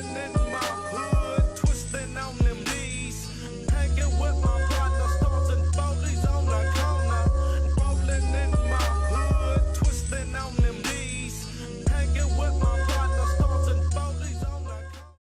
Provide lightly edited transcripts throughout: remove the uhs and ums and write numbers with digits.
Rolling in my hood, twisting on them knees. Hanging with my partner, starting follies on the corner. Rolling in my hood, twisting on them knees. Hanging with my partner, starting follies on the corner.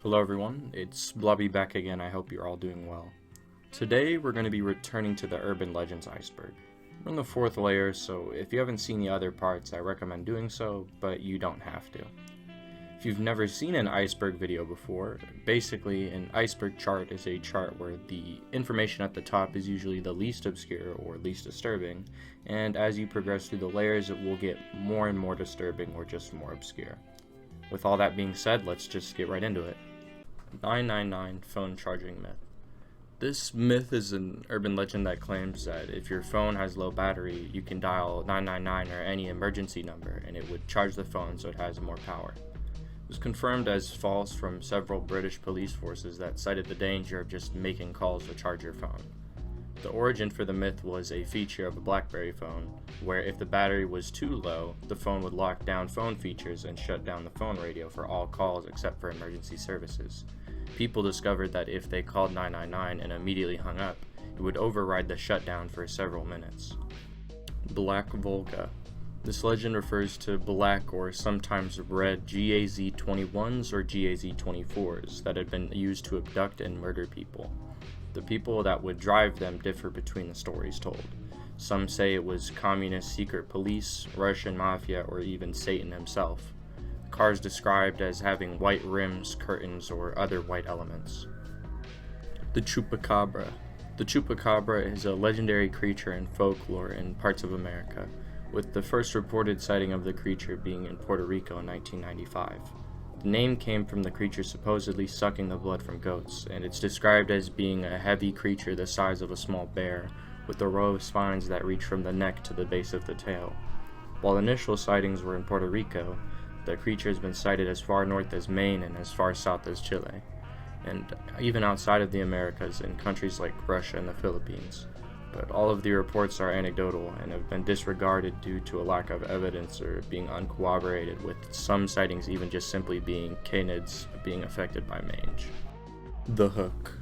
Hello everyone, it's Blobby back again. I hope you're all doing well. Today we're going to be returning to the Urban Legends Iceberg. We're in the 4th layer, so if you haven't seen the other parts, I recommend doing so, but you don't have to. If you've never seen an iceberg video before, basically an iceberg chart is a chart where the information at the top is usually the least obscure or least disturbing, and as you progress through the layers it will get more and more disturbing or just more obscure. With all that being said, let's just get right into it. 999 Phone Charging Myth. This myth is an urban legend that claims that if your phone has low battery, you can dial 999 or any emergency number and it would charge the phone so it has more power. It was confirmed as false from several British police forces that cited the danger of just making calls to charge your phone. The origin for the myth was a feature of a BlackBerry phone, where if the battery was too low, the phone would lock down phone features and shut down the phone radio for all calls except for emergency services. People discovered that if they called 999 and immediately hung up, it would override the shutdown for several minutes. Black Volga. This legend refers to black or sometimes red GAZ-21s or GAZ-24s that had been used to abduct and murder people. The people that would drive them differ between the stories told. Some say it was communist secret police, Russian mafia, or even Satan himself. Cars described as having white rims, curtains, or other white elements. The chupacabra. The chupacabra is a legendary creature in folklore in parts of America, with the first reported sighting of the creature being in Puerto Rico in 1995. The name came from the creature supposedly sucking the blood from goats, and it's described as being a heavy creature the size of a small bear, with a row of spines that reach from the neck to the base of the tail. While initial sightings were in Puerto Rico, the creature has been sighted as far north as Maine and as far south as Chile, and even outside of the Americas in countries like Russia and the Philippines. But all of the reports are anecdotal and have been disregarded due to a lack of evidence or being uncorroborated, with some sightings even just simply being canids being affected by mange. The Hook.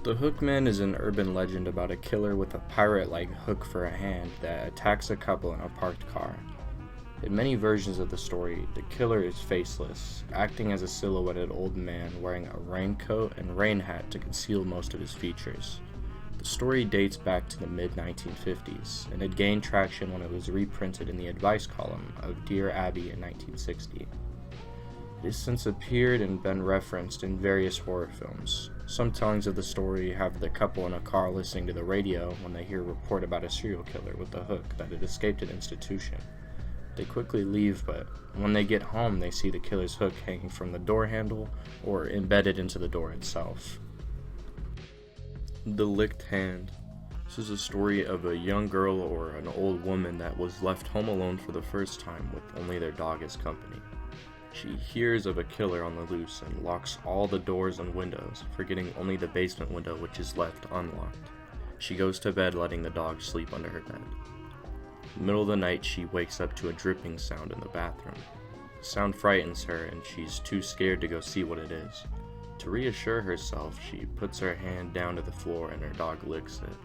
The Hookman is an urban legend about a killer with a pirate-like hook for a hand that attacks a couple in a parked car. In many versions of the story, the killer is faceless, acting as a silhouetted old man wearing a raincoat and rain hat to conceal most of his features. The story dates back to the mid-1950s, and had gained traction when it was reprinted in the advice column of Dear Abby in 1960. It has since appeared and been referenced in various horror films. Some tellings of the story have the couple in a car listening to the radio when they hear a report about a serial killer with a hook that had escaped an institution. They quickly leave, but when they get home they see the killer's hook hanging from the door handle or embedded into the door itself. The Licked Hand. This is a story of a young girl or an old woman that was left home alone for the first time with only their dog as company. She hears of a killer on the loose and locks all the doors and windows, forgetting only the basement window which is left unlocked. She goes to bed letting the dog sleep under her bed. In the middle of the night she wakes up to a dripping sound in the bathroom. The sound frightens her and she's too scared to go see what it is. To reassure herself, she puts her hand down to the floor and her dog licks it.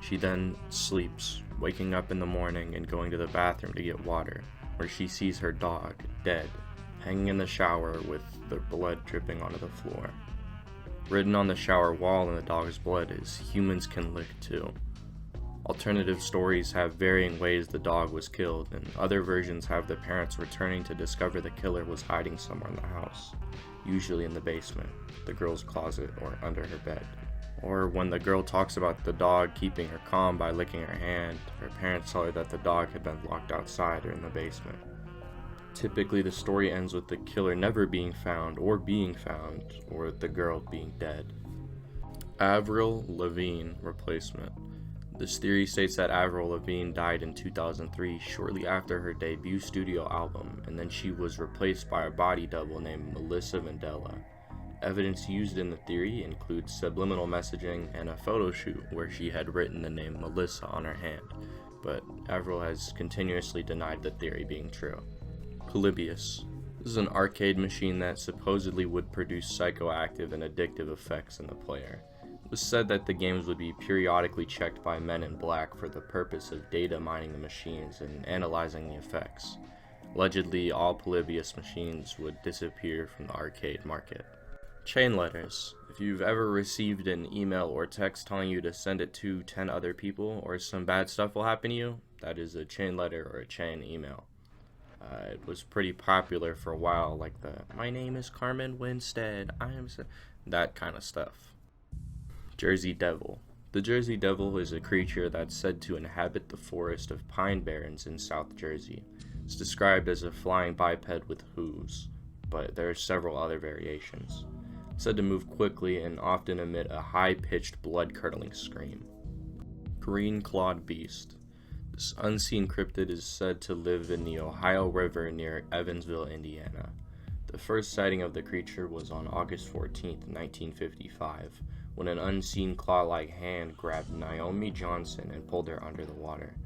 She then sleeps, waking up in the morning and going to the bathroom to get water, where she sees her dog, dead, hanging in the shower with the blood dripping onto the floor. Written on the shower wall in the dog's blood is, "Humans can lick too." Alternative stories have varying ways the dog was killed, and other versions have the parents returning to discover the killer was hiding somewhere in the house, usually in the basement, the girl's closet, or under her bed. Or when the girl talks about the dog keeping her calm by licking her hand, her parents tell her that the dog had been locked outside or in the basement. Typically the story ends with the killer never being found, or the girl being dead. Avril Lavigne replacement. This theory states that Avril Lavigne died in 2003 shortly after her debut studio album, and then she was replaced by a body double named Melissa Mandela. Evidence used in the theory includes subliminal messaging and a photo shoot where she had written the name Melissa on her hand, but Avril has continuously denied the theory being true. Polybius. This is an arcade machine that supposedly would produce psychoactive and addictive effects in the player. It was said that the games would be periodically checked by men in black for the purpose of data mining the machines and analyzing the effects. Allegedly, all Polybius machines would disappear from the arcade market. Chain letters. If you've ever received an email or text telling you to send it to 10 other people or some bad stuff will happen to you, that is a chain letter or a chain email. It was pretty popular for a while, like the "My name is Carmen Winstead, I am," that kind of stuff. Jersey Devil. The Jersey Devil is a creature that's said to inhabit the forest of pine barrens in South Jersey. It's described as a flying biped with hooves, but there are several other variations. It's said to move quickly and often emit a high-pitched, blood-curdling scream. Green-clawed beast. This unseen cryptid is said to live in the Ohio River near Evansville, Indiana. The first sighting of the creature was on August 14, 1955, when an unseen claw-like hand grabbed Naomi Johnson and pulled her under the water.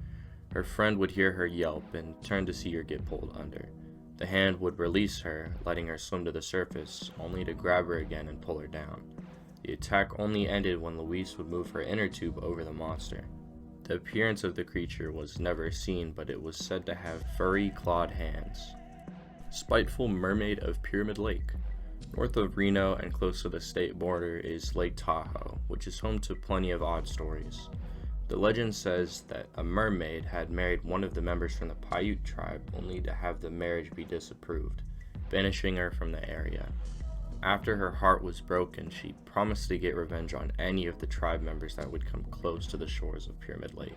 Her friend would hear her yelp and turn to see her get pulled under. The hand would release her, letting her swim to the surface, only to grab her again and pull her down. The attack only ended when Louise would move her inner tube over the monster. The appearance of the creature was never seen, but it was said to have furry, clawed hands. Spiteful Mermaid of Pyramid Lake. North of Reno and close to the state border is Lake Tahoe, which is home to plenty of odd stories. The legend says that a mermaid had married one of the members from the Paiute tribe only to have the marriage be disapproved, banishing her from the area. After her heart was broken, she promised to get revenge on any of the tribe members that would come close to the shores of Pyramid Lake.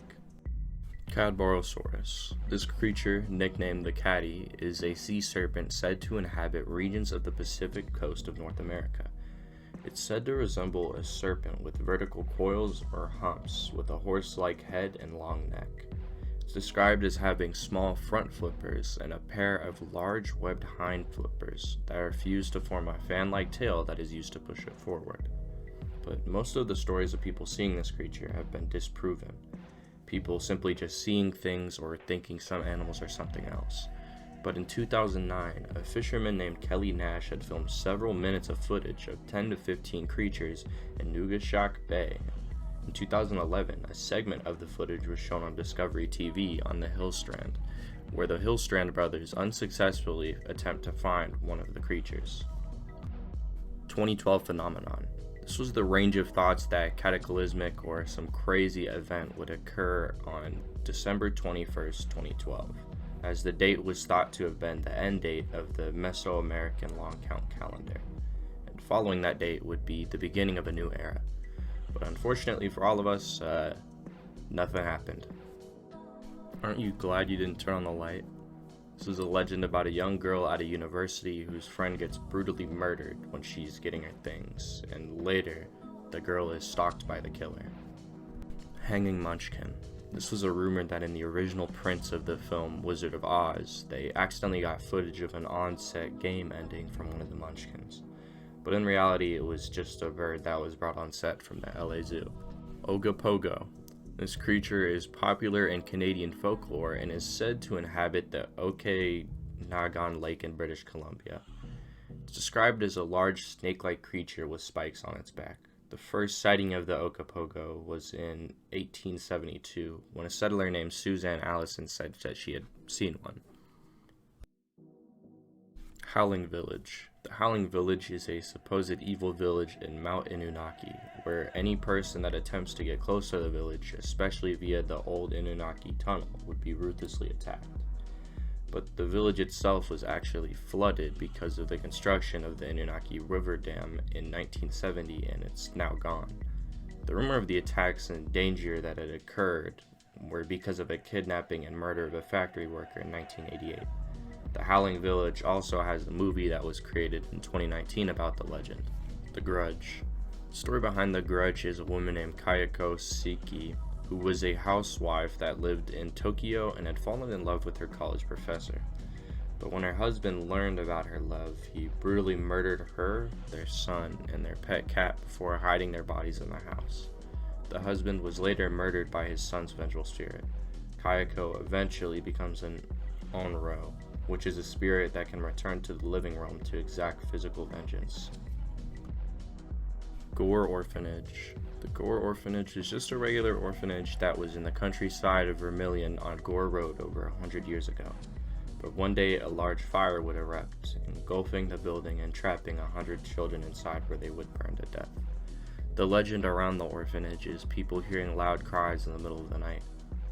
Kadborosaurus. This creature, nicknamed the Caddy, is a sea serpent said to inhabit regions of the Pacific coast of North America. It's said to resemble a serpent with vertical coils or humps, with a horse-like head and long neck. It's described as having small front flippers and a pair of large webbed hind flippers that are fused to form a fan-like tail that is used to push it forward. But most of the stories of people seeing this creature have been disproven. People simply just seeing things or thinking some animals are something else. But in 2009, a fisherman named Kelly Nash had filmed several minutes of footage of 10 to 15 creatures in Nugashak Bay. In 2011, a segment of the footage was shown on Discovery TV on the Hillstrand, where the Hillstrand brothers unsuccessfully attempt to find one of the creatures. 2012 phenomenon. This was the range of thoughts that cataclysmic or some crazy event would occur on December 21st, 2012. As the date was thought to have been the end date of the Mesoamerican long count calendar, and following that date would be the beginning of a new era. But unfortunately for all of us, nothing happened. Aren't you glad you didn't turn on the light? This is a legend about a young girl at a university whose friend gets brutally murdered when she's getting her things, and later, the girl is stalked by the killer. Hanging Munchkin. This was a rumor that in the original prints of the film Wizard of Oz, they accidentally got footage of an on-set game ending from one of the Munchkins. But in reality, it was just a bird that was brought on set from the LA Zoo. Ogapogo. This creature is popular in Canadian folklore and is said to inhabit the Okanagan Lake in British Columbia. It's described as a large snake-like creature with spikes on its back. The first sighting of the Ogapogo was in 1872, when a settler named Suzanne Allison said that she had seen one. Howling Village. The Howling Village is a supposed evil village in Mount Inunaki, where any person that attempts to get close to the village, especially via the old Inunaki tunnel, would be ruthlessly attacked. But the village itself was actually flooded because of the construction of the Inunaki River Dam in 1970, and it's now gone. The rumor of the attacks and danger that had occurred were because of a kidnapping and murder of a factory worker in 1988. The Howling Village also has a movie that was created in 2019 about the legend. The Grudge. The story behind The Grudge is a woman named Kayako Seki, who was a housewife that lived in Tokyo and had fallen in love with her college professor. But when her husband learned about her love, he brutally murdered her, their son, and their pet cat before hiding their bodies in the house. The husband was later murdered by his son's vengeful spirit. Kayako eventually becomes an onro, which is a spirit that can return to the living realm to exact physical vengeance. Gore Orphanage. The Gore Orphanage is just a regular orphanage that was in the countryside of Vermilion on Gore Road over 100 years ago. But one day a large fire would erupt, engulfing the building and trapping 100 children inside where they would burn to death. The legend around the orphanage is people hearing loud cries in the middle of the night,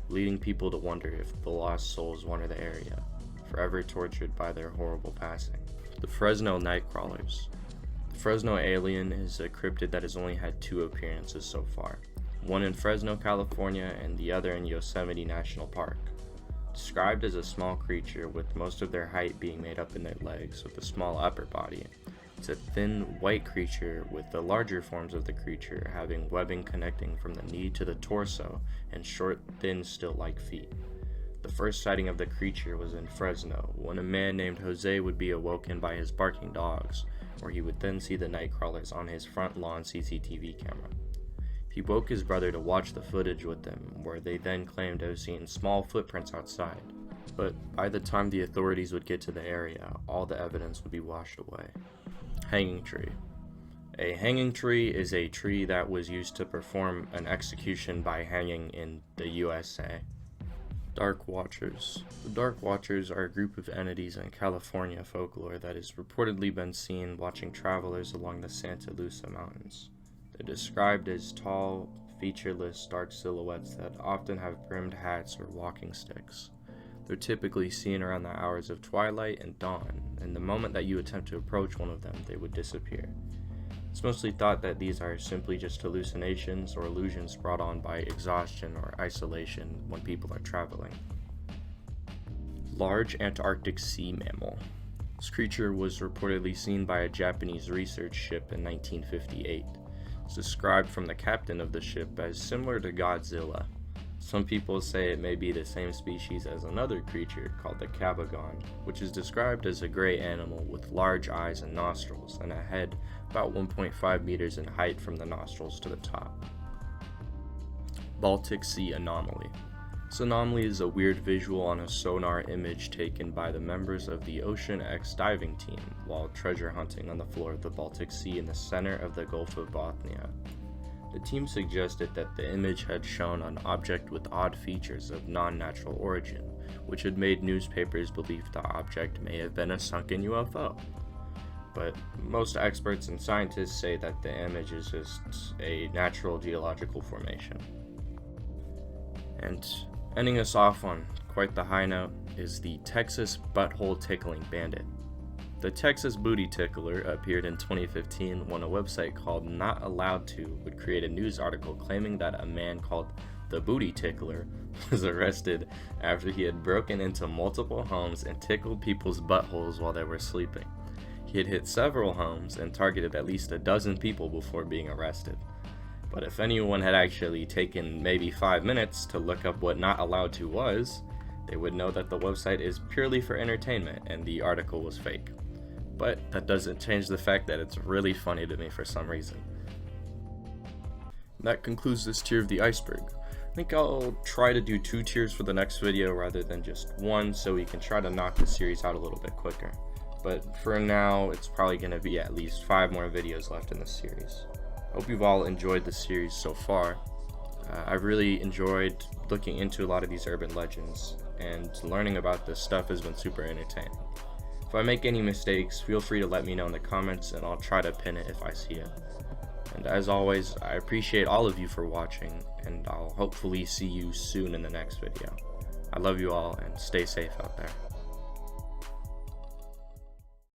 leading people to wonder if the lost souls wander the area, forever tortured by their horrible passing. The Fresno nightcrawlers. The Fresno alien is a cryptid that has only had 2 appearances so far, one in Fresno, California, and the other in Yosemite National Park. Described as a small creature with most of their height being made up in their legs with a small upper body, it's a thin, white creature with the larger forms of the creature having webbing connecting from the knee to the torso and short, thin, stilt-like feet. The first sighting of the creature was in Fresno, when a man named Jose would be awoken by his barking dogs, where he would then see the nightcrawlers on his front lawn CCTV camera. He woke his brother to watch the footage with them, where they then claimed to have seen small footprints outside. But by the time the authorities would get to the area, all the evidence would be washed away. Hanging tree. A hanging tree is a tree that was used to perform an execution by hanging in the USA. Dark Watchers. The Dark Watchers are a group of entities in California folklore that has reportedly been seen watching travelers along the Santa Lucia Mountains. They're described as tall, featureless, dark silhouettes that often have brimmed hats or walking sticks. They're typically seen around the hours of twilight and dawn, and the moment that you attempt to approach one of them, they would disappear. It's mostly thought that these are simply just hallucinations or illusions brought on by exhaustion or isolation when people are traveling. Large Antarctic sea mammal. This creature was reportedly seen by a Japanese research ship in 1958. It's described from the captain of the ship as similar to Godzilla. Some people say it may be the same species as another creature called the cabagon, which is described as a gray animal with large eyes and nostrils and a head about 1.5 meters in height from the nostrils to the top. Baltic Sea anomaly. This anomaly is a weird visual on a sonar image taken by the members of the Ocean X diving team while treasure hunting on the floor of the Baltic Sea in the center of the Gulf of Bothnia. The team suggested that the image had shown an object with odd features of non-natural origin, which had made newspapers believe the object may have been a sunken UFO. But most experts and scientists say that the image is just a natural geological formation. And ending us off on quite the high note is the Texas butthole tickling bandit. The Texas booty tickler appeared in 2015 when a website called Not Allowed To would create a news article claiming that a man called the Booty Tickler was arrested after he had broken into multiple homes and tickled people's buttholes while they were sleeping. He had hit several homes and targeted at least a dozen people before being arrested. But if anyone had actually taken maybe 5 minutes to look up what Not Allowed To was, they would know that the website is purely for entertainment and the article was fake. But that doesn't change the fact that it's really funny to me for some reason. That concludes this tier of the iceberg. I think I'll try to do 2 tiers for the next video rather than just 1, so we can try to knock the series out a little bit quicker. But for now, it's probably going to be at least 5 more videos left in this series. Hope you've all enjoyed the series so far. I've really enjoyed looking into a lot of these urban legends, and learning about this stuff has been super entertaining. If I make any mistakes, feel free to let me know in the comments and I'll try to pin it if I see it. And as always, I appreciate all of you for watching, and I'll hopefully see you soon in the next video. I love you all and stay safe out there.